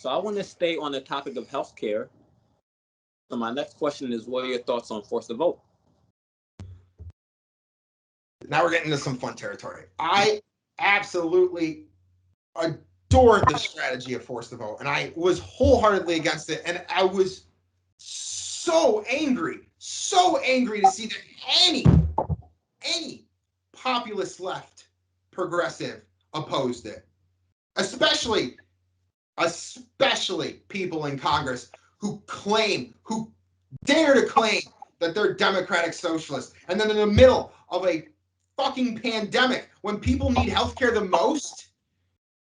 So I want to stay on the topic of healthcare. So my next question is, what are your thoughts on forced to vote? Now we're getting into some fun territory. I absolutely adored the strategy of forced to vote, and I was wholeheartedly against it. And I was so angry to see that any populist left progressive opposed it, especially people in Congress who dare to claim that they're democratic socialists, and then in the middle of a fucking pandemic when people need healthcare the most,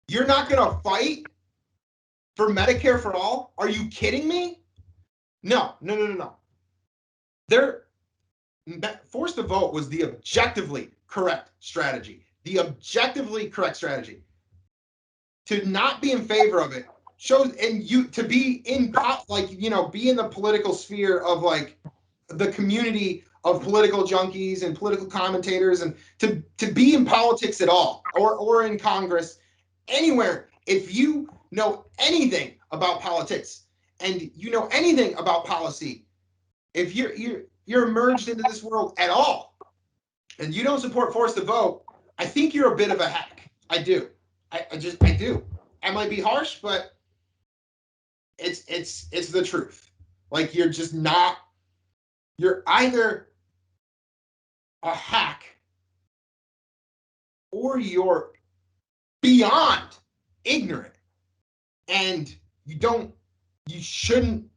you're not gonna fight for Medicare for all? Are you kidding me? No. They're forced to vote was the objectively correct strategy. The objectively correct strategy. To not be in favor of it shows, and you to be in be in the political sphere of like the community of political junkies and political commentators, and to be in politics at all, or in Congress, anywhere. If you know anything about politics and you know anything about policy, if you're immersed into this world at all, and you don't support forced to vote, I think you're a bit of a hack. I do. I do. I might be harsh, but it's the truth. Like, you're just not. You're either a hack or you're beyond ignorant, and you shouldn't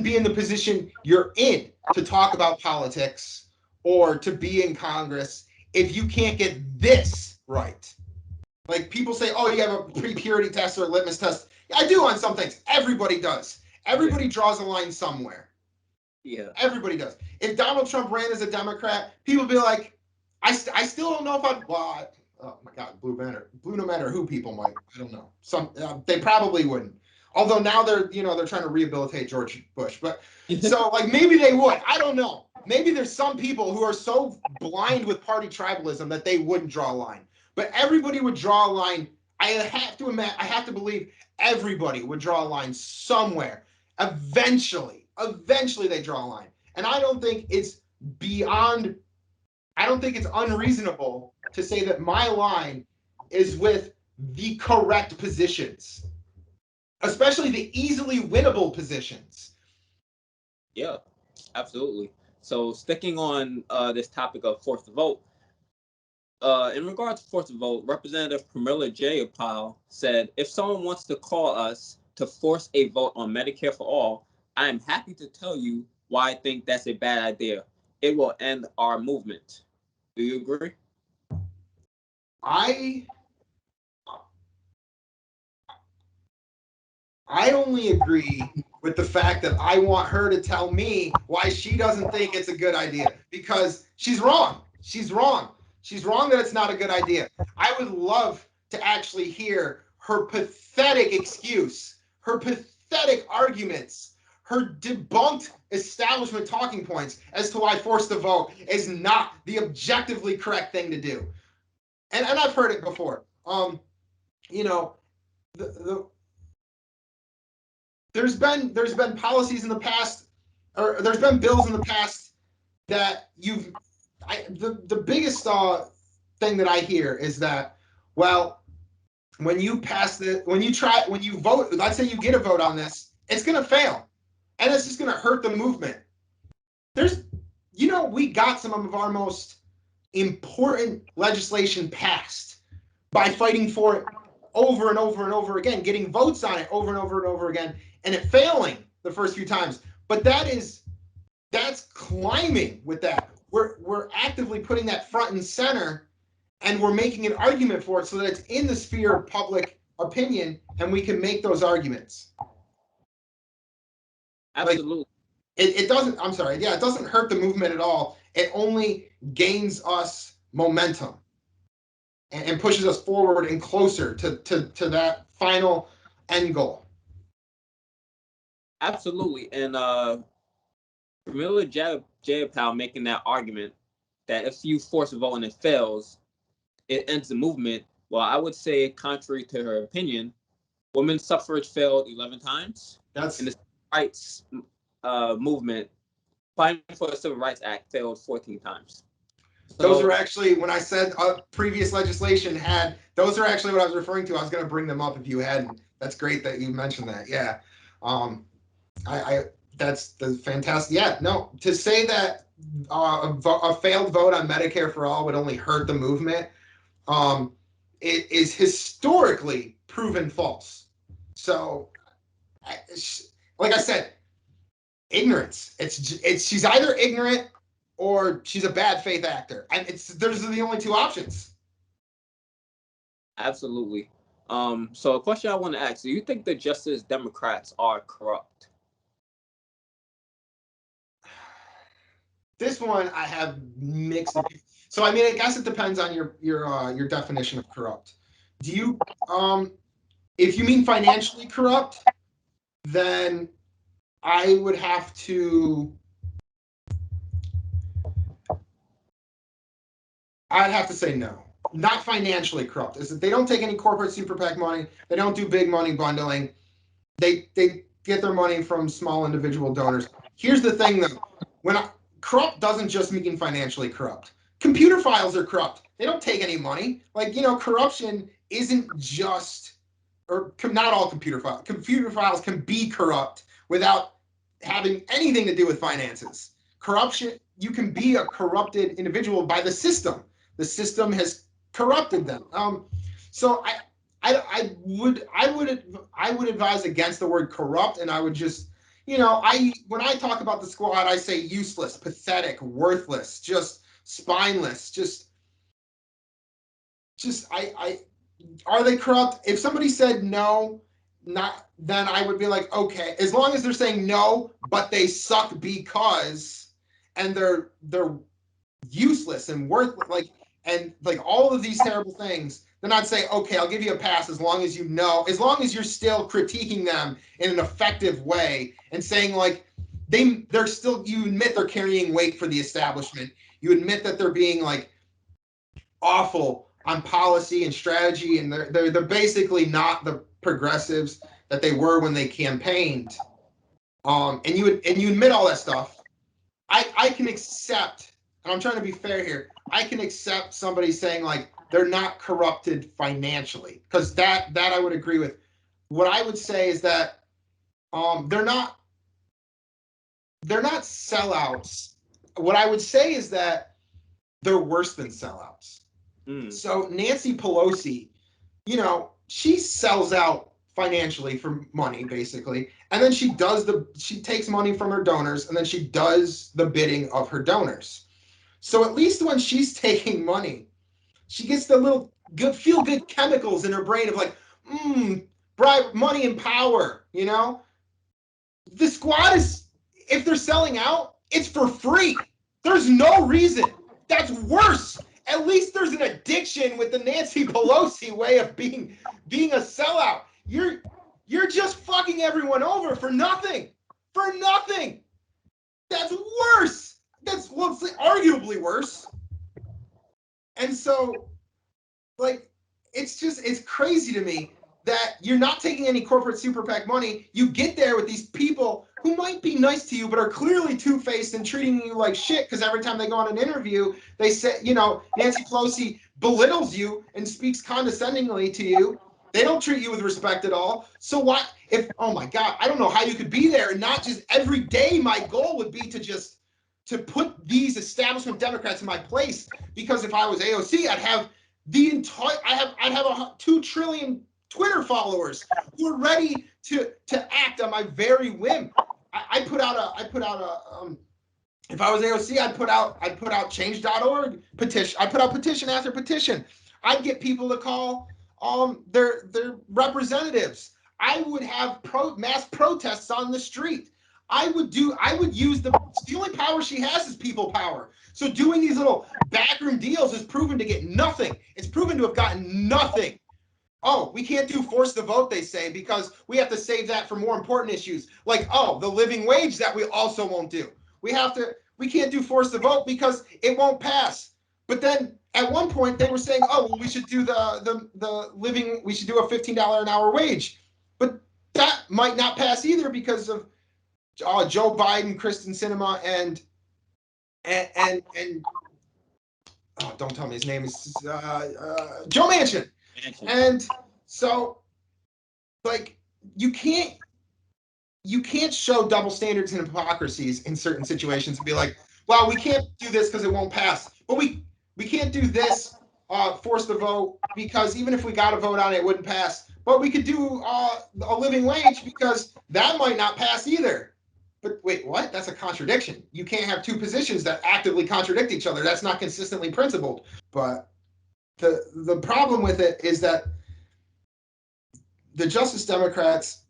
be in the position you're in to talk about politics or to be in Congress if you can't get this right. Like, people say, oh, you have a pre-purity test or a litmus test. I do on some things. Everybody does. Everybody draws a line somewhere. Yeah. Everybody does. If Donald Trump ran as a Democrat, people would be like, I still don't know if I'd. Well, oh my God, blue no matter who people might. I don't know. They probably wouldn't. Although now they're trying to rehabilitate George Bush, but so like maybe they would. I don't know. Maybe there's some people who are so blind with party tribalism that they wouldn't draw a line. But everybody would draw a line. I have to believe everybody would draw a line somewhere. Eventually they draw a line. And I don't think it's unreasonable to say that my line is with the correct positions, especially the easily winnable positions. Yeah, absolutely. So sticking on this topic of forced to vote, in regards to forced to vote, Representative Pramila Jayapal said, if someone wants to call us to force a vote on Medicare for all, I am happy to tell you why I think that's a bad idea. It will end our movement. Do you agree? I only agree with the fact that I want her to tell me why she doesn't think it's a good idea, because she's wrong. She's wrong that it's not a good idea. I would love to actually hear her pathetic excuse, her pathetic arguments, her debunked establishment talking points as to why forced to vote is not the objectively correct thing to do. And I've heard it before. There's been policies in the past, or there's been bills in the past that the biggest thing that I hear is that, well, when you vote, let's say you get a vote on this, it's going to fail, and it's just going to hurt the movement. We got some of our most important legislation passed by fighting for it over and over and over again, getting votes on it over and over and over again, and it failing the first few times. But that's climbing with that. We're actively putting that front and center, and we're making an argument for it so that it's in the sphere of public opinion, and we can make those arguments. Absolutely. Like, it doesn't. I'm sorry. Yeah, it doesn't hurt the movement at all. It only gains us momentum and pushes us forward and closer to that final end goal. Absolutely. And Pramila Jayapal making that argument that if you force a vote and it fails, it ends the movement. Well, I would say, contrary to her opinion, Women's suffrage failed 11 times. That's And the civil rights movement, fighting for the Civil Rights Act, failed 14 times. those So are actually, when I said previous legislation had, those are actually what I was referring to. I was going to bring them up if you hadn't. That's great that you mentioned that. Yeah. That's the fantastic. Yeah, no, to say that a failed vote on Medicare for all would only hurt the movement, it is historically proven false. So, like I said, ignorance. It's she's either ignorant or she's a bad faith actor, and those are the only two options. absolutely. So a question I want to ask: do you think the Justice Democrats are corrupt? This one I have mixed opinions. So I mean, I guess it depends on your definition of corrupt. Do you if you mean financially corrupt, then I would have to I'd have to say no. Not financially corrupt. Is that they don't take any corporate super PAC money. They don't do big money bundling. They get their money from small individual donors. Here's the thing though. Corrupt doesn't just mean financially corrupt. Computer files are corrupt. They don't take any money. Like, corruption isn't just, or not all computer files. Computer files can be corrupt without having anything to do with finances. Corruption, you can be a corrupted individual by the system. The system has corrupted them. So I would advise against the word corrupt, and I would just, when I talk about the squad, I say useless, pathetic, worthless, just spineless, just I are they corrupt? If somebody said no, not then I would be like, okay, as long as they're saying no, but they suck because, and they're useless and worthless, and all of these terrible things, then I'd say, okay, I'll give you a pass as long as as long as you're still critiquing them in an effective way and saying they're still, you admit they're carrying weight for the establishment. You admit that they're being awful on policy and strategy, and they're basically not the progressives that they were when they campaigned. And you admit all that stuff. I can accept, and I'm trying to be fair here, I can accept somebody saying they're not corrupted financially, because that I would agree with. What I would say is that they're not sellouts. What I would say is that they're worse than sellouts. So Nancy Pelosi, she sells out financially for money, basically, and then she takes money from her donors, and then she does the bidding of her donors. So at least when she's taking money, she gets the little feel good chemicals in her brain of bribe, money, and power. The squad is, if they're selling out, it's for free. There's no reason. That's worse. At least there's an addiction with the Nancy Pelosi way of being a sellout. You're just fucking everyone over for nothing. For nothing. That's worse. That's arguably worse. And so, it's crazy to me that you're not taking any corporate super PAC money. You get there with these people who might be nice to you, but are clearly two-faced and treating you like shit, because every time they go on an interview, they say, Nancy Pelosi belittles you and speaks condescendingly to you. They don't treat you with respect at all. So what if, oh my God, I don't know how you could be there and not just every day. My goal would be to put these establishment Democrats in my place, because if I was AOC, I'd have I'd have 2 trillion Twitter followers who are ready to act on my very whim. If I was AOC, I'd put out change.org petition. I'd put out petition after petition. I'd get people to call their representatives. I would have mass protests on the street. I would use the only power she has is people power. So doing these little backroom deals is proven to get nothing. It's proven to have gotten nothing. Oh, we can't do force the vote, they say, because we have to save that for more important issues, like the living wage, that we also won't do. We can't do force the vote because it won't pass. But then at one point they were saying, oh, well, we should do we should do a $15 an hour wage. But that might not pass either because of Joe Biden, Kristen Sinema, and oh, don't tell me his name is Joe Manchin. And so, like, you can't show double standards and hypocrisies in certain situations and be like, well, we can't do this because it won't pass, but we can't do this, force the vote, because even if we got a vote on it, it wouldn't pass. But we could do a living wage because that might not pass either. But wait, what? That's a contradiction. You can't have two positions that actively contradict each other. That's not consistently principled. But the problem with it is that the Justice Democrats,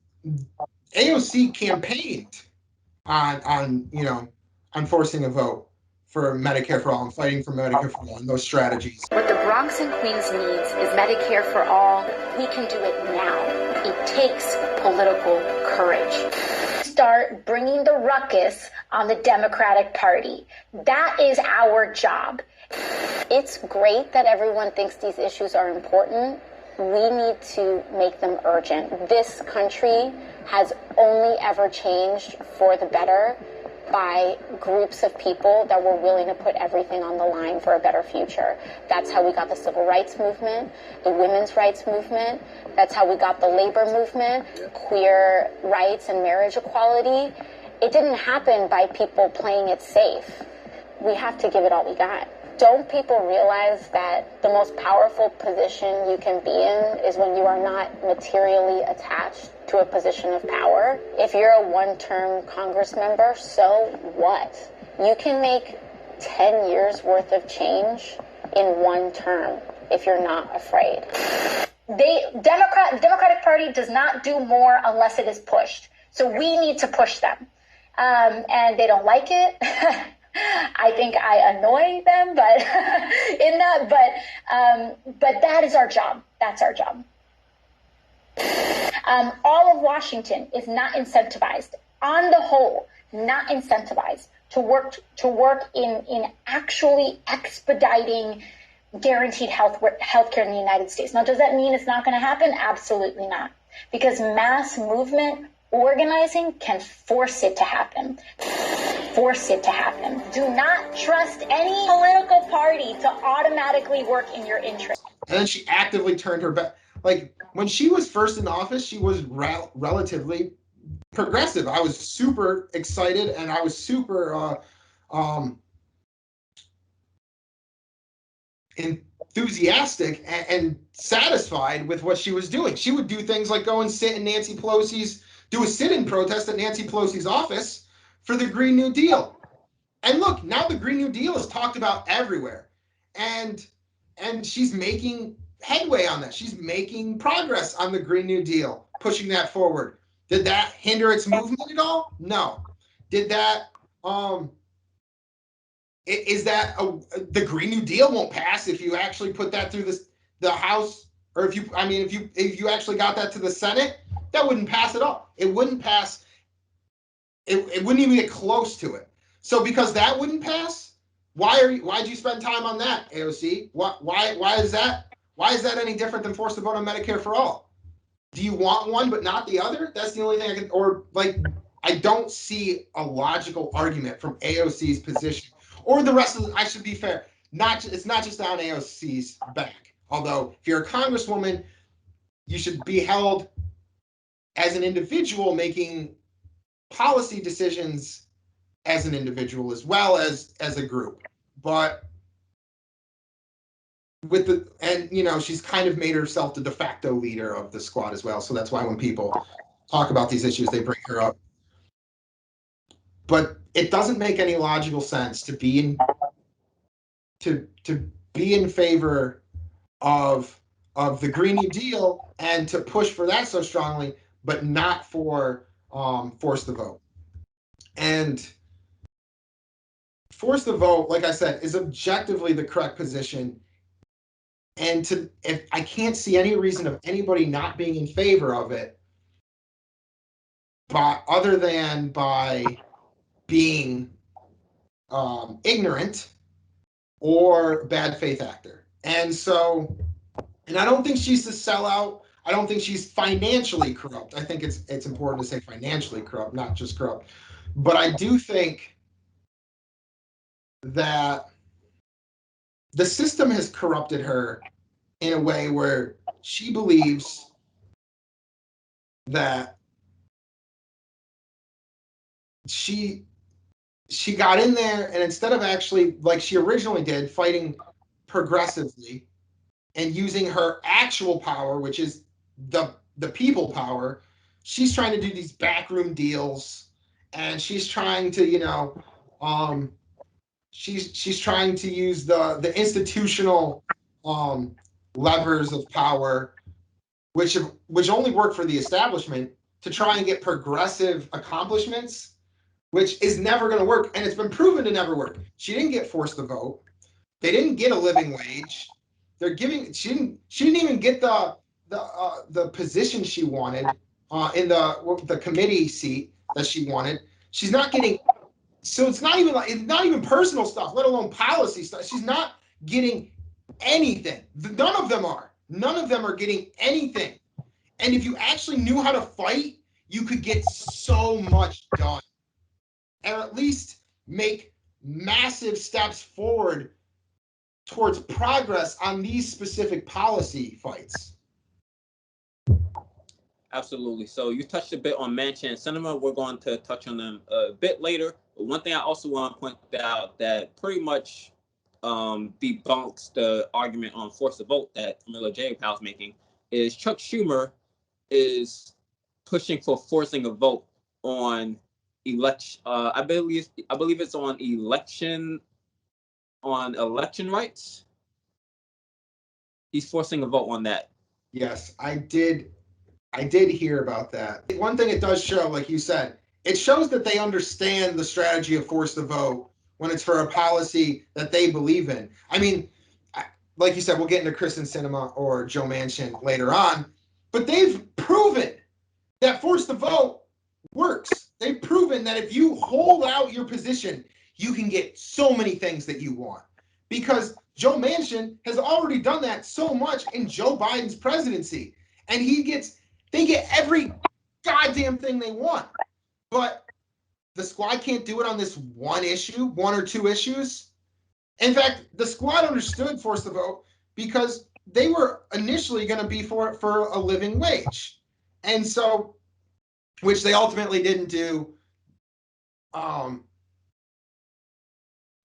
AOC campaigned on forcing a vote for Medicare for all and fighting for Medicare for all and those strategies. What the Bronx and Queens needs is Medicare for all. We can do it now. It takes political courage. Start bringing the ruckus on the Democratic Party. That is our job. It's great that everyone thinks these issues are important. We need to make them urgent. This country has only ever changed for the better by groups of people that were willing to put everything on the line for a better future. That's how we got the civil rights movement, the women's rights movement. That's how we got the labor movement, queer rights and marriage equality. It didn't happen by people playing it safe. We have to give it all we got. Don't people realize that the most powerful position you can be in is when you are not materially attached to a position of power? If you're a one-term Congress member, so what? You can make 10 years worth of change in one term if you're not afraid. The Democratic Party does not do more unless it is pushed. So we need to push them. And they don't like it. I think I annoy them, but that is our job. That's our job. All of Washington is not incentivized, on the whole, not incentivized to work in actually expediting guaranteed health care in the United States. Now, does that mean it's not going to happen? Absolutely not, because mass movement organizing can force it to happen. Force it to happen. Do not trust any political party to automatically work in your interest. And then she actively turned her back. Like, when she was first in office, she was relatively progressive. I was super excited and I was super enthusiastic and satisfied with what she was doing. She would do things like go and sit in do a sit-in protest at Nancy Pelosi's office for the Green New Deal. And look, now the Green New Deal is talked about everywhere. And she's making headway on that. She's making progress on the Green New Deal, pushing that forward. Did that hinder its movement at all? No. Did that the Green New Deal won't pass if you actually put that through the House, or if you actually got that to the Senate? That wouldn't pass at all. It wouldn't pass. It wouldn't even get close to it. So because that wouldn't pass, why'd you spend time on that, AOC? Why is that? Why is that any different than force the vote on Medicare for all? Do you want one but not the other? That's the only thing I can, or like, I don't see a logical argument from AOC's position or the rest of I should be fair. It's not just on AOC's back. Although if you're a congresswoman, you should be held as an individual making policy decisions as an individual as well as a group. But she's kind of made herself the de facto leader of the squad as well. So that's why when people talk about these issues, they bring her up. But it doesn't make any logical sense to be in favor of the Green New Deal and to push for that so strongly, but not for force the vote. And force the vote, like I said, is objectively the correct position. And if I can't see any reason of anybody not being in favor of it, but other than by being ignorant or bad faith actor. And I don't think she's a sellout. I don't think she's financially corrupt. I think it's important to say financially corrupt, not just corrupt. But I do think that the system has corrupted her in a way where she believes that she got in there, and instead of actually, like she originally did, fighting progressively and using her actual power, which is the people power, she's trying to do these backroom deals, and she's trying to, she's trying to use the institutional levers of power, which only work for the establishment, to try and get progressive accomplishments, which is never going to work, and it's been proven to never work. She didn't get forced to vote. They didn't get a living wage. They're giving. She didn't even get the position she wanted in the committee seat that she wanted. She's not getting. So it's not even personal stuff, let alone policy stuff. She's not getting anything. None of them are. None of them are getting anything. And if you actually knew how to fight, you could get so much done, or at least make massive steps forward towards progress on these specific policy fights. Absolutely. So you touched a bit on Manchin and Cinema. We're going to touch on them a bit later. But one thing I also want to point out that pretty much debunks the argument on force to vote that Camilla J. Powell's making is Chuck Schumer is pushing for forcing a vote on election. I believe it's on election rights. He's forcing a vote on that. Yes, I did hear about that. One thing it does show, like you said, it shows that they understand the strategy of force the vote when it's for a policy that they believe in. I mean, like you said, we'll get into Kristen Sinema or Joe Manchin later on, but they've proven that force the vote works. They've proven that if you hold out your position, you can get so many things that you want. Because Joe Manchin has already done that so much in Joe Biden's presidency. And they get every goddamn thing they want. But the squad can't do it on this one or two issues. In fact, the squad understood force the vote because they were initially going to be for a living wage. And so, which they ultimately didn't do.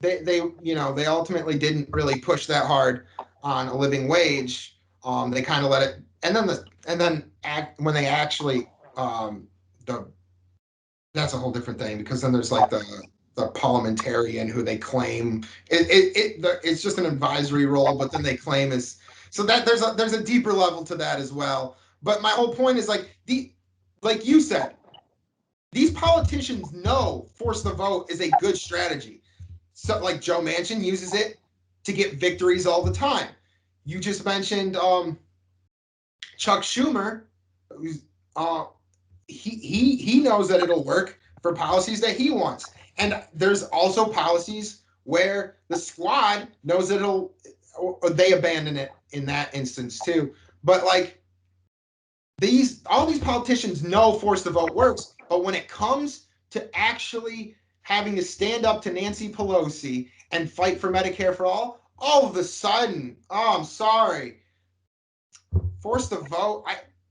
They ultimately didn't really push that hard on a living wage. They kind of let it, and then when they actually that's a whole different thing, because then there's like the parliamentarian who they claim it's just an advisory role, but then they claim is so that there's a deeper level to that as well. But my whole point is like you said, these politicians know force the vote is a good strategy. So like Joe Manchin uses it to get victories all the time. You just mentioned Chuck Schumer, who's he knows that it'll work for policies that he wants. And there's also policies where the squad knows that they abandon it in that instance too. But like all these politicians know force the vote works, but when it comes to actually having to stand up to Nancy Pelosi and fight for Medicare for all of a sudden, oh, I'm sorry, force the vote,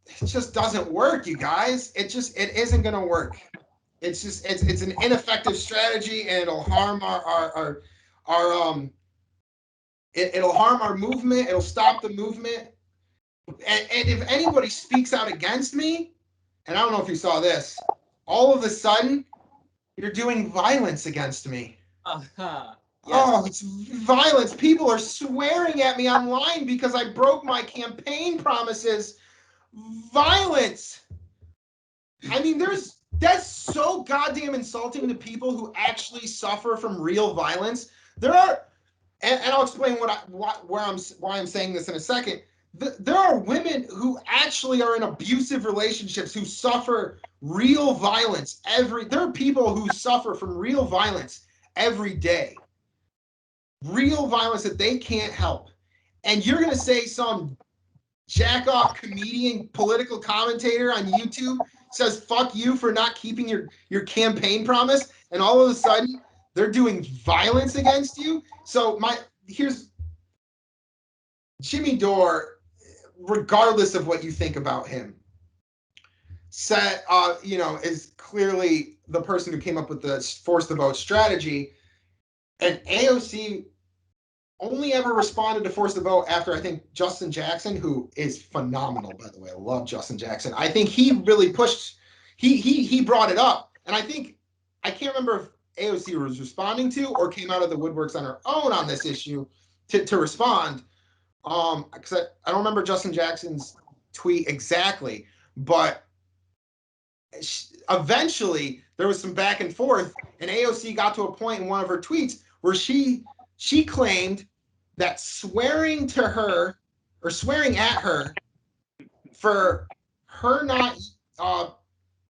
it just doesn't work, you guys. It isn't going to work. It's an ineffective strategy, and it'll harm it'll harm our movement. It'll stop the movement. And if anybody speaks out against me, and I don't know if you saw this, all of a sudden you're doing violence against me. Yes. Oh, it's violence. People are swearing at me online because I broke my campaign promises. Violence. I mean, that's so goddamn insulting to people who actually suffer from real violence. There are, and I'll explain why I'm saying this in a second. There are women who actually are in abusive relationships who suffer real violence there are people who suffer from real violence every day. Real violence that they can't help. And you're going to say some jack-off comedian, political commentator on YouTube says fuck you for not keeping your campaign promise, and all of a sudden they're doing violence against you. So here's Jimmy Dore, regardless of what you think about him, is clearly the person who came up with the force the vote strategy, and AOC only ever responded to force the vote after, I think, Justin Jackson, who is phenomenal, by the way. I love Justin Jackson. I think he really pushed, he brought it up. And I can't remember if AOC was responding to or came out of the woodworks on her own on this issue to respond. Because I don't remember Justin Jackson's tweet exactly, but eventually there was some back and forth, and AOC got to a point in one of her tweets where she claimed that swearing to her or swearing at her for her not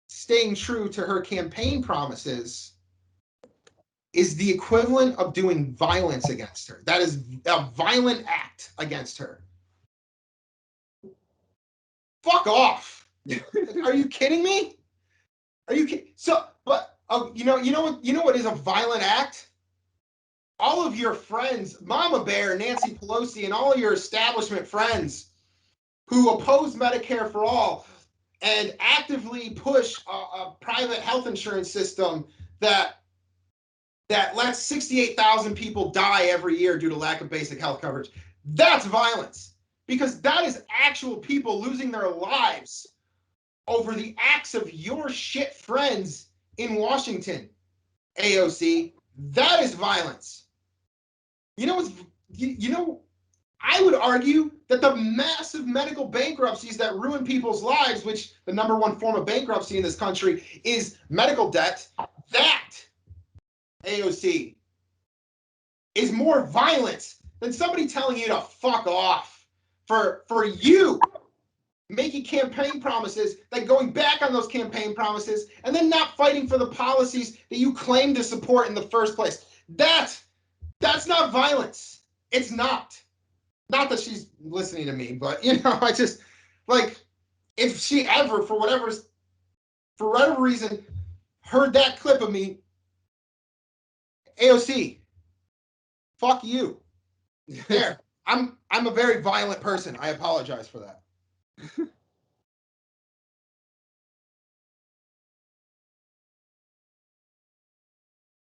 staying true to her campaign promises is the equivalent of doing violence against her. That is a violent act against her. Fuck off. Are you kidding me? Are you kidding? So, but you know what is a violent act? All of your friends, Mama Bear, Nancy Pelosi, and all of your establishment friends who oppose Medicare for all and actively push a private health insurance system that lets 68,000 people die every year due to lack of basic health coverage. That's violence, because that is actual people losing their lives over the acts of your shit friends in Washington, AOC. That is violence. I would argue that the massive medical bankruptcies that ruin people's lives, which the number one form of bankruptcy in this country is medical debt, that, AOC, is more violence than somebody telling you to fuck off for you making campaign promises, then going back on those campaign promises, and then not fighting for the policies that you claim to support in the first place. That's not violence. It's not. Not that she's listening to me, but I just, like, if she ever, for whatever reason, heard that clip of me, AOC, fuck you. There. I'm a very violent person. I apologize for that.